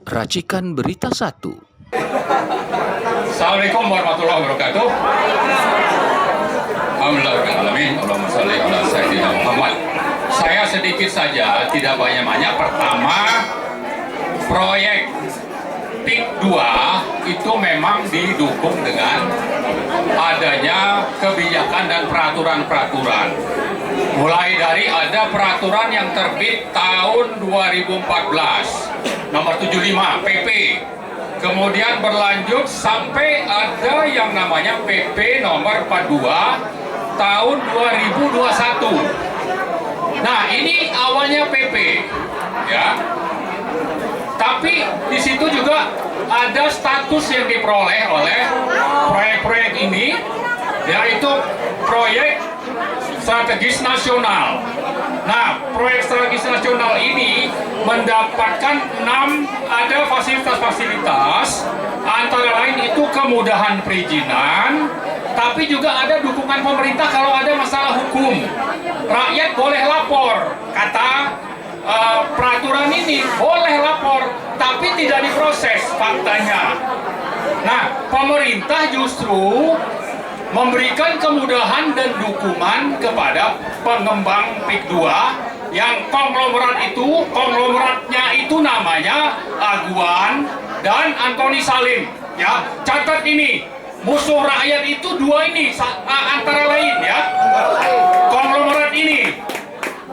Racikan Berita 1. Assalamualaikum warahmatullahi wabarakatuh. Alhamdulillahirrahmanirrahim. Allahumma sholli ala sayyidina Muhammad. Saya sedikit saja, tidak banyak-banyak. Pertama, proyek PIK 2 itu memang didukung dengan adanya kebijakan dan peraturan-peraturan. Mulai dari ada peraturan yang terbit tahun 2014 nomor 75 PP, kemudian berlanjut sampai ada yang namanya PP nomor 42 tahun 2021. Nah, ini awalnya PP ya. Tapi di situ juga ada status yang diperoleh oleh proyek-proyek ini, yaitu proyek strategis nasional. Nah, proyek strategis nasional ini mendapatkan 6 ada fasilitas-fasilitas, antara lain itu kemudahan perizinan, tapi juga ada dukungan pemerintah kalau ada masalah hukum. Rakyat boleh lapor, kata peraturan ini boleh lapor, tapi tidak diproses faktanya. Nah, pemerintah justru memberikan kemudahan dan dukungan kepada pengembang PIK 2 yang konglomeratnya itu namanya Aguan dan Antoni Salim. Ya, catat ini, musuh rakyat itu dua ini antara lain ya, konglomerat ini.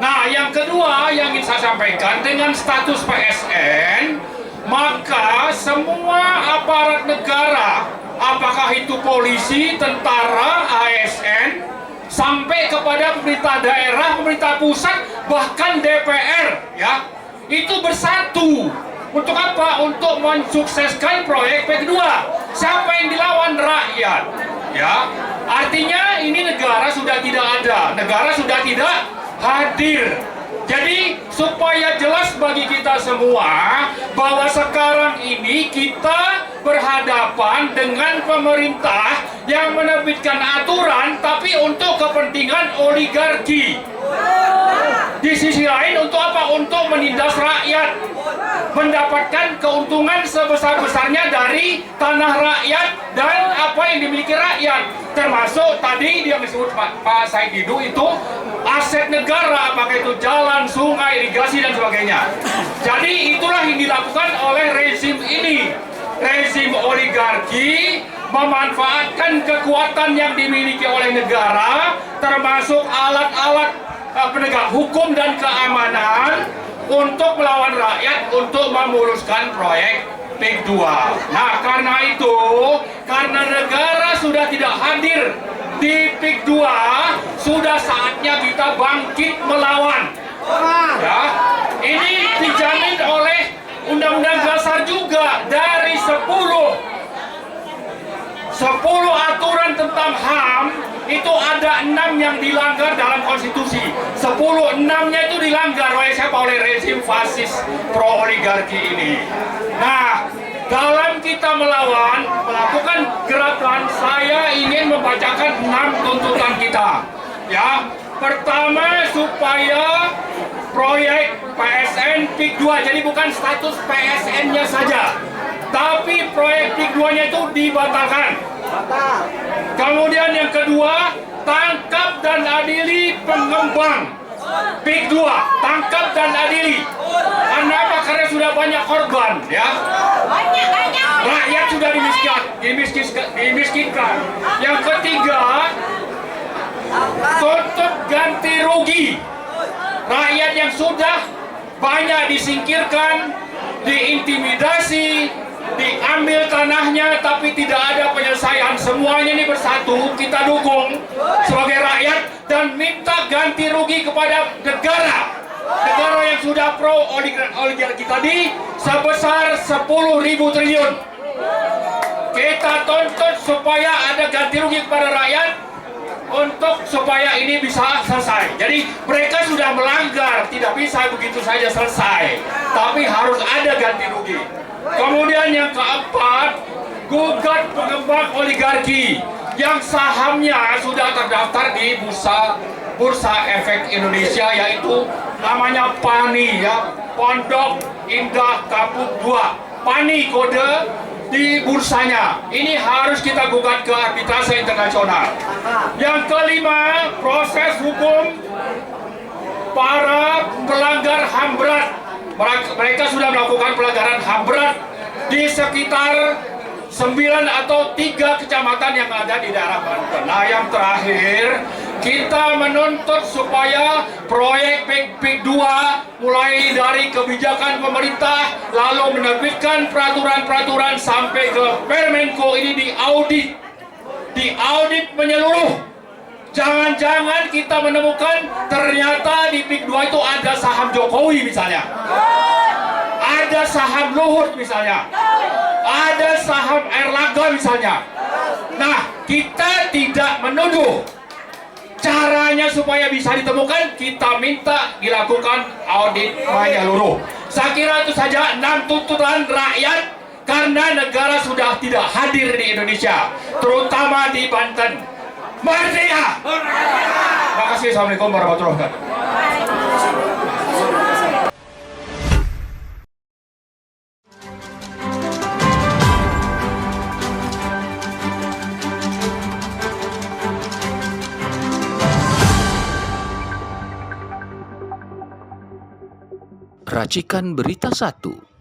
Nah, yang kedua yang ingin saya sampaikan, dengan status PSN, maka semua aparat negara, apakah itu polisi, tentara, ASN, sampai kepada pemerintah daerah, pemerintah pusat, bahkan DPR, ya, itu bersatu. Untuk apa? Untuk mensukseskan proyek PIK 2. Siapa yang dilawan? Rakyat. Ya, artinya ini negara sudah tidak ada, negara sudah tidak hadir. Jadi supaya jelas bagi kita semua bahwa sekarang ini kita berhadapan dengan pemerintah yang menerbitkan aturan tapi untuk kepentingan oligarki. Di sisi lain untuk apa? Untuk menindas rakyat, mendapatkan keuntungan sebesar-besarnya dari tanah rakyat dan apa yang dimiliki rakyat, termasuk tadi dia disebut Pak Said Didu itu aset negara, apakah itu jalan, sungai, irigasi dan sebagainya. Jadi itulah yang dilakukan oleh rezim ini, rezim oligarki, memanfaatkan kekuatan yang dimiliki oleh negara, termasuk alat-alat penegak hukum dan keamanan untuk melawan rakyat untuk memuluskan proyek PIK 2. Nah, karena itu, karena negara sudah tidak hadir di PIK 2, sudah saatnya kita bangkit melawan. Ya, ini dijamin oleh Undang-Undang Dasar juga, dari 10 aturan tentang HAM itu ada 6 yang dilanggar dalam konstitusi. 6-nya itu dilanggar oleh siapa? Oleh rezim fasis pro oligarki ini. Nah, dalam kita melakukan gerakan, saya ingin membacakan 6 tuntutan kita. Ya, pertama supaya proyek PSN PIK 2, jadi bukan status PSN-nya saja, tapi proyek PIK 2-nya itu dibatalkan. Kemudian yang kedua, tangkap dan adili pengembang PIK 2, tangkap dan adili. Karena apa? Karena sudah banyak korban, ya. Rakyat sudah dimiskinkan. Yang ketiga, tuntut ganti rugi. Rakyat yang sudah banyak disingkirkan, diintimidasi, diambil tanahnya, tapi tidak ada penyelesaian. Semuanya ini bersatu, kita dukung sebagai rakyat dan minta ganti rugi kepada negara. Negara yang sudah pro oligarki tadi sebesar 10.000 triliun. Kita tuntut supaya ada ganti rugi kepada rakyat untuk supaya ini bisa selesai. Jadi mereka sudah melanggar, tidak bisa begitu saja selesai, tapi harus ada ganti rugi. Kemudian yang keempat, gugat pengembang oligarki yang sahamnya sudah terdaftar di Bursa Efek Indonesia, yaitu namanya PANI, ya, Pondok Indah Kapuk 2. PANI kode di bursanya. Ini harus kita gugat ke arbitrase internasional. Yang kelima, proses hukum para pelanggar HAM berat. Mereka sudah melakukan pelanggaran HAM berat di sekitar 9 atau 3 kecamatan yang ada di daerah Banten. Nah, yang terakhir, kita menuntut supaya proyek PIK 2 mulai dari kebijakan pemerintah, lalu menerbitkan peraturan-peraturan sampai ke Permenko ini diaudit menyeluruh. Jangan-jangan kita menemukan ternyata di PIK 2 itu ada saham Jokowi misalnya, ada saham Luhut misalnya, ada saham Erlangga misalnya. Nah, kita tidak menuduh. Caranya supaya bisa ditemukan, kita minta dilakukan audit menyeluruh. Saya kira itu saja 6 tuntutan rakyat karena negara sudah tidak hadir di Indonesia, terutama di Banten. Merdeka! Terima kasih. Assalamualaikum warahmatullahi wabarakatuh. Racikan Berita 1.